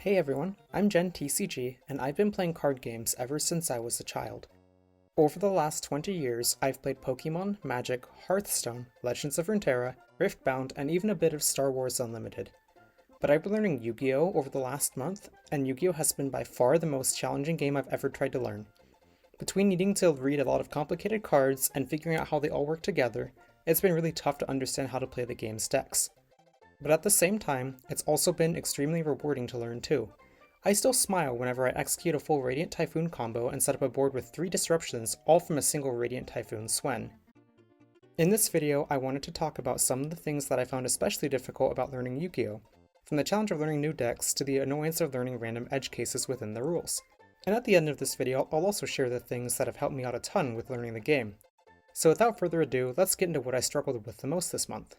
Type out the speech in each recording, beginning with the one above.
Hey everyone, I'm Gen TCG, and I've been playing card games ever since I was a child. Over the last 20 years, I've played Pokemon, Magic, Hearthstone, Legends of Runeterra, Riftbound, and even a bit of Star Wars Unlimited. But I've been learning Yu-Gi-Oh! Over the last month, and Yu-Gi-Oh! Has been by far the most challenging game I've ever tried to learn. Between needing to read a lot of complicated cards and figuring out how they all work together, it's been really tough to understand how to play the game's decks. But at the same time, it's also been extremely rewarding to learn too. I still smile whenever I execute a full Radiant Typhoon combo and set up a board with 3 disruptions, all from a single Radiant Typhoon Swen. In this video, I wanted to talk about some of the things that I found especially difficult about learning Yu-Gi-Oh! From the challenge of learning new decks to the annoyance of learning random edge cases within the rules. And at the end of this video, I'll also share the things that have helped me out a ton with learning the game. So without further ado, let's get into what I struggled with the most this month.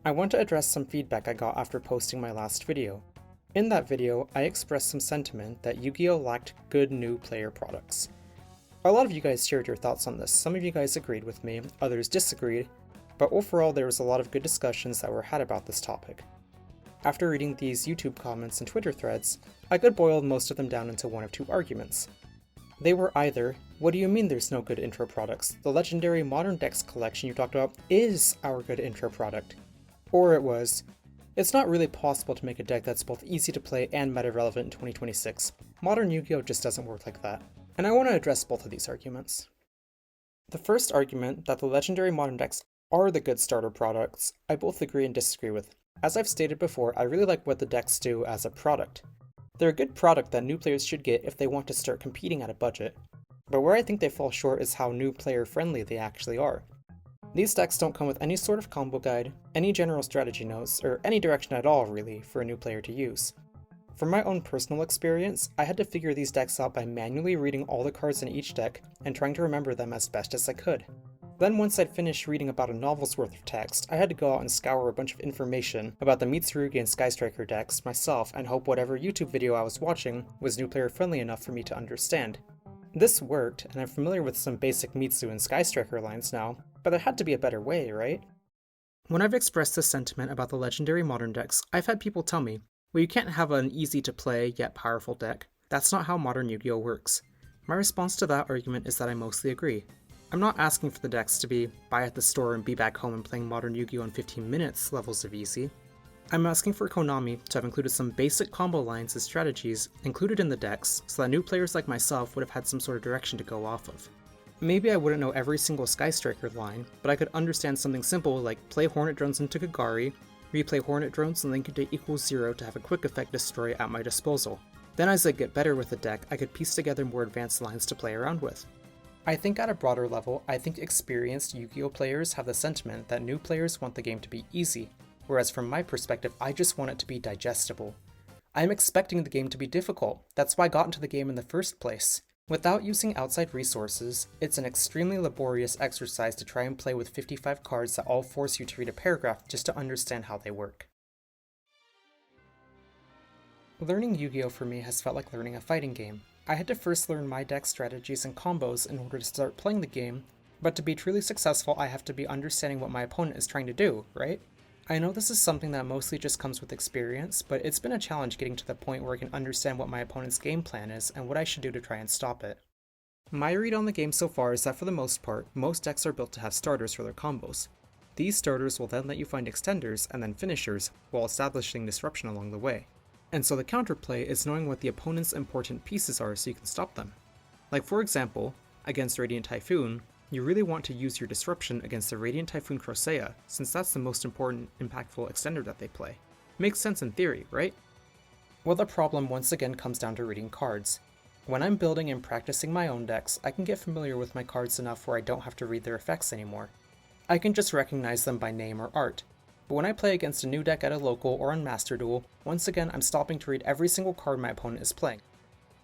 I want to address some feedback I got after posting my last video. In that video, I expressed some sentiment that Yu-Gi-Oh! Lacked good new player products. A lot of you guys shared your thoughts on this. Some of you guys agreed with me, others disagreed, but overall there was a lot of good discussions that were had about this topic. After reading these YouTube comments and Twitter threads, I could boil most of them down into one of two arguments. They were either, what do you mean there's no good intro products? The legendary Modern Decks collection you talked about is our good intro product. Or it was, it's not really possible to make a deck that's both easy to play and meta-relevant in 2026. Modern Yu-Gi-Oh! Just doesn't work like that. And I want to address both of these arguments. The first argument, that the legendary Modern Decks are the good starter products, I both agree and disagree with. As I've stated before, I really like what the decks do as a product. They're a good product that new players should get if they want to start competing at a budget. But where I think they fall short is how new player friendly they actually are. These decks don't come with any sort of combo guide, any general strategy notes, or any direction at all really for a new player to use. From my own personal experience, I had to figure these decks out by manually reading all the cards in each deck and trying to remember them as best as I could. Then once I'd finished reading about a novel's worth of text, I had to go out and scour a bunch of information about the Mitsurugi and Sky Striker decks myself and hope whatever YouTube video I was watching was new player friendly enough for me to understand. This worked, and I'm familiar with some basic Mitsu and Sky Striker lines now, but there had to be a better way, right? When I've expressed this sentiment about the legendary modern decks, I've had people tell me, well, you can't have an easy to play yet powerful deck. That's not how modern Yu-Gi-Oh! Works. My response to that argument is that I mostly agree. I'm not asking for the decks to be buy at the store and be back home and playing modern Yu-Gi-Oh! In 15 minutes levels of easy. I'm asking for Konami to have included some basic combo lines and strategies included in the decks so that new players like myself would have had some sort of direction to go off of. Maybe I wouldn't know every single Sky Striker line, but I could understand something simple like play Hornet Drones into Kagari, replay Hornet Drones and link it to equals 0 to have a quick effect destroy at my disposal. Then as I get better with the deck, I could piece together more advanced lines to play around with. I think at a broader level, I think experienced Yu-Gi-Oh! Players have the sentiment that new players want the game to be easy, whereas from my perspective, I just want it to be digestible. I'm expecting the game to be difficult, that's why I got into the game in the first place. Without using outside resources, it's an extremely laborious exercise to try and play with 55 cards that all force you to read a paragraph just to understand how they work. Learning Yu-Gi-Oh! For me has felt like learning a fighting game. I had to first learn my deck strategies and combos in order to start playing the game, but to be truly successful I have to be understanding what my opponent is trying to do, right? I know this is something that mostly just comes with experience, but it's been a challenge getting to the point where I can understand what my opponent's game plan is and what I should do to try and stop it. My read on the game so far is that for the most part, most decks are built to have starters for their combos. These starters will then let you find extenders and then finishers while establishing disruption along the way. And so the counterplay is knowing what the opponent's important pieces are so you can stop them. Like for example, against Radiant Typhoon, you really want to use your disruption against the Radiant Typhoon Crocea, since that's the most important, impactful extender that they play. Makes sense in theory, right? Well, the problem once again comes down to reading cards. When I'm building and practicing my own decks, I can get familiar with my cards enough where I don't have to read their effects anymore. I can just recognize them by name or art. But when I play against a new deck at a local or on Master Duel, once again I'm stopping to read every single card my opponent is playing.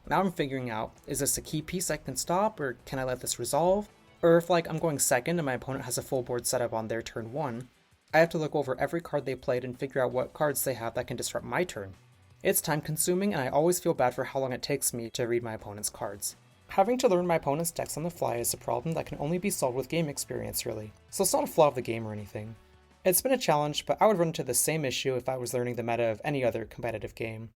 Now I'm figuring out, is this a key piece I can stop, or can I let this resolve? Or if I'm going second and my opponent has a full board set up on their turn 1, I have to look over every card they played and figure out what cards they have that can disrupt my turn. It's time consuming and I always feel bad for how long it takes me to read my opponent's cards. Having to learn my opponent's decks on the fly is a problem that can only be solved with game experience really, so it's not a flaw of the game or anything. It's been a challenge, but I would run into the same issue if I was learning the meta of any other competitive game.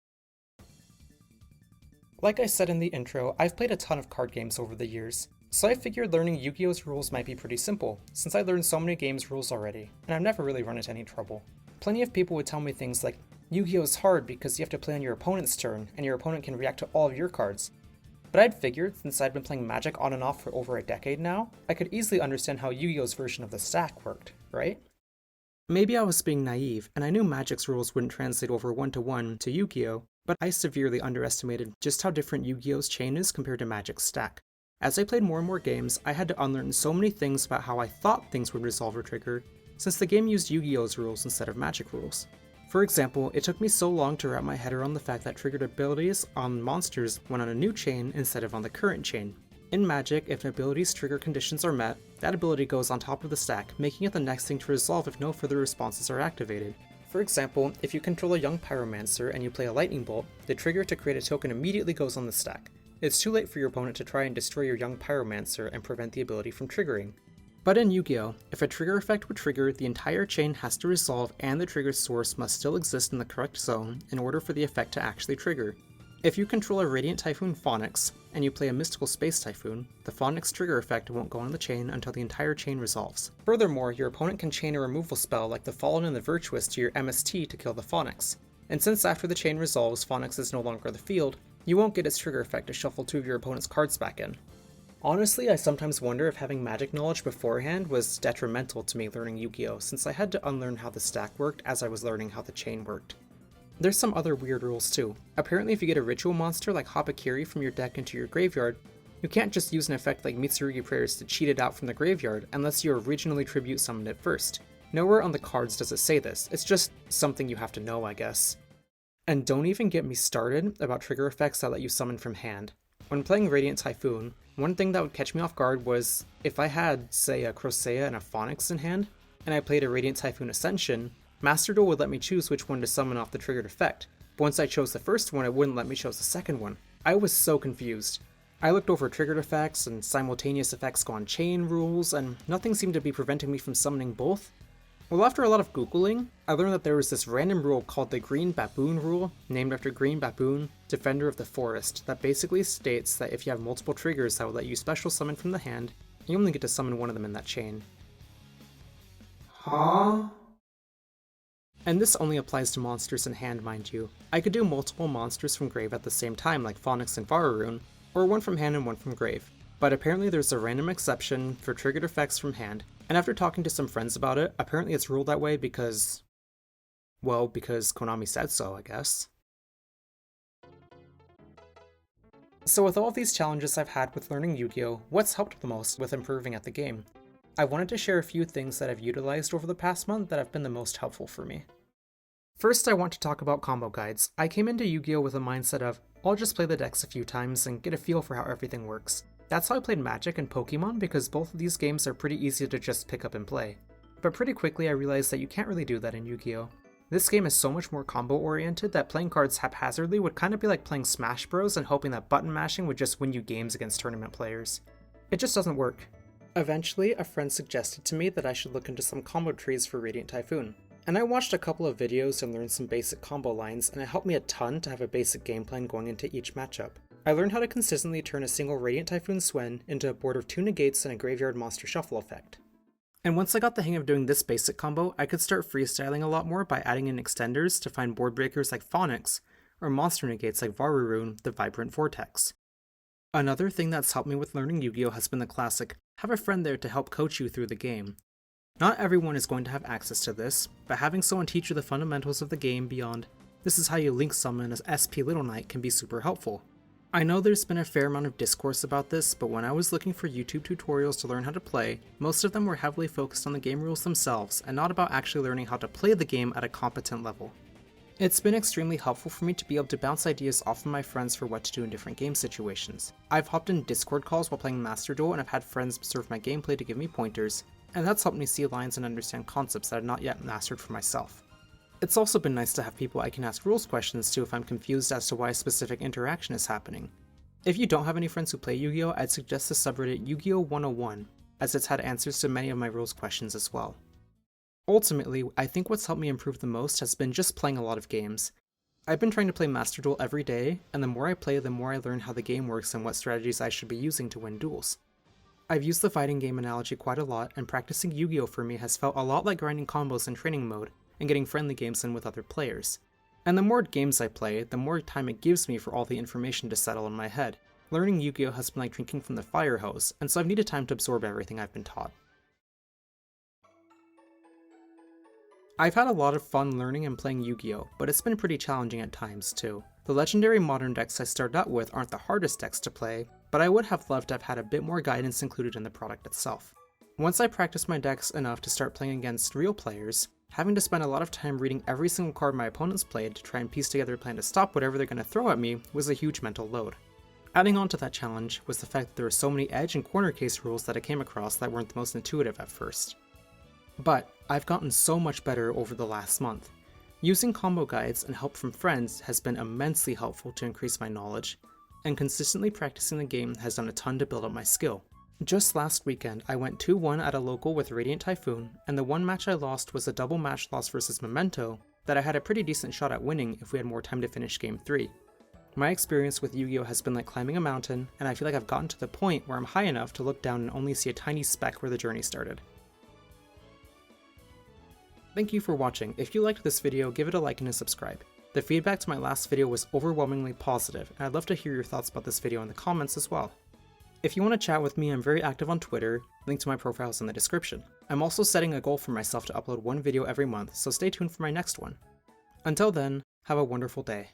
Like I said in the intro, I've played a ton of card games over the years, so I figured learning Yu-Gi-Oh's rules might be pretty simple, since I learned so many games' rules already, and I've never really run into any trouble. Plenty of people would tell me things like, Yu-Gi-Oh is hard because you have to play on your opponent's turn, and your opponent can react to all of your cards. But I'd figured, since I'd been playing Magic on and off for over a decade now, I could easily understand how Yu-Gi-Oh's version of the stack worked, right? Maybe I was being naive, and I knew Magic's rules wouldn't translate over one-to-one to Yu-Gi-Oh, but I severely underestimated just how different Yu-Gi-Oh's chain is compared to Magic's stack. As I played more and more games, I had to unlearn so many things about how I thought things would resolve or trigger, since the game used Yu-Gi-Oh's rules instead of Magic rules. For example, it took me so long to wrap my head around the fact that triggered abilities on monsters went on a new chain instead of on the current chain. In Magic, if an ability's trigger conditions are met, that ability goes on top of the stack, making it the next thing to resolve if no further responses are activated. For example, if you control a young Pyromancer and you play a Lightning Bolt, the trigger to create a token immediately goes on the stack. It's too late for your opponent to try and destroy your young Pyromancer and prevent the ability from triggering. But in Yu-Gi-Oh, if a trigger effect would trigger, the entire chain has to resolve and the trigger source must still exist in the correct zone in order for the effect to actually trigger. If you control a Radiant Typhoon Phonix, and you play a Mystical Space Typhoon, the Phonix trigger effect won't go on the chain until the entire chain resolves. Furthermore, your opponent can chain a removal spell like the Fallen and the Virtuous to your MST to kill the Phonix. And since after the chain resolves, Phonix is no longer on the field, you won't get its trigger effect to shuffle two of your opponent's cards back in. Honestly, I sometimes wonder if having Magic knowledge beforehand was detrimental to me learning Yu-Gi-Oh, since I had to unlearn how the stack worked as I was learning how the chain worked. There's some other weird rules too. Apparently if you get a ritual monster like Hapakiri from your deck into your graveyard, you can't just use an effect like Mitsurugi Prayers to cheat it out from the graveyard unless you originally tribute summoned it first. Nowhere on the cards does it say this, it's just something you have to know, I guess. And don't even get me started about trigger effects that let you summon from hand. When playing Radiant Typhoon, one thing that would catch me off guard was if I had, say, a Crocea and a Phonix in hand, and I played a Radiant Typhoon Ascension, Master Duel would let me choose which one to summon off the triggered effect, but once I chose the first one, it wouldn't let me choose the second one. I was so confused. I looked over triggered effects and simultaneous effects go on chain rules, and nothing seemed to be preventing me from summoning both. Well, after a lot of googling, I learned that there was this random rule called the Green Baboon rule, named after Green Baboon, Defender of the Forest, that basically states that if you have multiple triggers that will let you special summon from the hand, you only get to summon one of them in that chain. Huh? And this only applies to monsters in hand, mind you. I could do multiple monsters from grave at the same time, like Phonix and Vararoon, or one from hand and one from grave. But apparently there's a random exception for triggered effects from hand, and after talking to some friends about it, apparently it's ruled that way because... well, because Konami said so, I guess. So with all of these challenges I've had with learning Yu-Gi-Oh, what's helped the most with improving at the game? I wanted to share a few things that I've utilized over the past month that have been the most helpful for me. First, I want to talk about combo guides. I came into Yu-Gi-Oh with a mindset of, I'll just play the decks a few times and get a feel for how everything works. That's how I played Magic and Pokemon because both of these games are pretty easy to just pick up and play. But pretty quickly I realized that you can't really do that in Yu-Gi-Oh! This game is so much more combo oriented that playing cards haphazardly would kind of be like playing Smash Bros and hoping that button mashing would just win you games against tournament players. It just doesn't work. Eventually, a friend suggested to me that I should look into some combo trees for Radiant Typhoon, and I watched a couple of videos and learned some basic combo lines, and it helped me a ton to have a basic game plan going into each matchup. I learned how to consistently turn a single Radiant Typhoon Swen into a board of 2 negates and a graveyard monster shuffle effect. And once I got the hang of doing this basic combo, I could start freestyling a lot more by adding in extenders to find board breakers like Phonix, or monster negates like Vararoon, the Vibrant Vortex. Another thing that's helped me with learning Yu-Gi-Oh has been the classic, have a friend there to help coach you through the game. Not everyone is going to have access to this, but having someone teach you the fundamentals of the game beyond, this is how you link summon as SP Little Knight can be super helpful. I know there's been a fair amount of discourse about this, but when I was looking for YouTube tutorials to learn how to play, most of them were heavily focused on the game rules themselves, and not about actually learning how to play the game at a competent level. It's been extremely helpful for me to be able to bounce ideas off of my friends for what to do in different game situations. I've hopped in Discord calls while playing Master Duel and I've had friends observe my gameplay to give me pointers, and that's helped me see lines and understand concepts that I've not yet mastered for myself. It's also been nice to have people I can ask rules questions to if I'm confused as to why a specific interaction is happening. If you don't have any friends who play Yu-Gi-Oh, I'd suggest the subreddit Yu-Gi-Oh 101, as it's had answers to many of my rules questions as well. Ultimately, I think what's helped me improve the most has been just playing a lot of games. I've been trying to play Master Duel every day, and the more I play, the more I learn how the game works and what strategies I should be using to win duels. I've used the fighting game analogy quite a lot, and practicing Yu-Gi-Oh! For me has felt a lot like grinding combos in training mode and getting friendly games in with other players. And the more games I play, the more time it gives me for all the information to settle in my head. Learning Yu-Gi-Oh! Has been like drinking from the fire hose, and so I've needed time to absorb everything I've been taught. I've had a lot of fun learning and playing Yu-Gi-Oh!, but it's been pretty challenging at times too. The legendary modern decks I started out with aren't the hardest decks to play, but I would have loved to have had a bit more guidance included in the product itself. Once I practiced my decks enough to start playing against real players, having to spend a lot of time reading every single card my opponents played to try and piece together a plan to stop whatever they're going to throw at me was a huge mental load. Adding on to that challenge was the fact that there were so many edge and corner case rules that I came across that weren't the most intuitive at first. But I've gotten so much better over the last month. Using combo guides and help from friends has been immensely helpful to increase my knowledge, and consistently practicing the game has done a ton to build up my skill. Just last weekend, I went 2-1 at a local with Radiant Typhoon, and the one match I lost was a double match loss versus Memento that I had a pretty decent shot at winning if we had more time to finish Game 3. My experience with Yu-Gi-Oh! Has been like climbing a mountain, and I feel like I've gotten to the point where I'm high enough to look down and only see a tiny speck where the journey started. Thank you for watching. If you liked this video, give it a like and a subscribe. The feedback to my last video was overwhelmingly positive, and I'd love to hear your thoughts about this video in the comments as well. If you want to chat with me, I'm very active on Twitter, link to my profile is in the description. I'm also setting a goal for myself to upload one video every month, so stay tuned for my next one. Until then, have a wonderful day.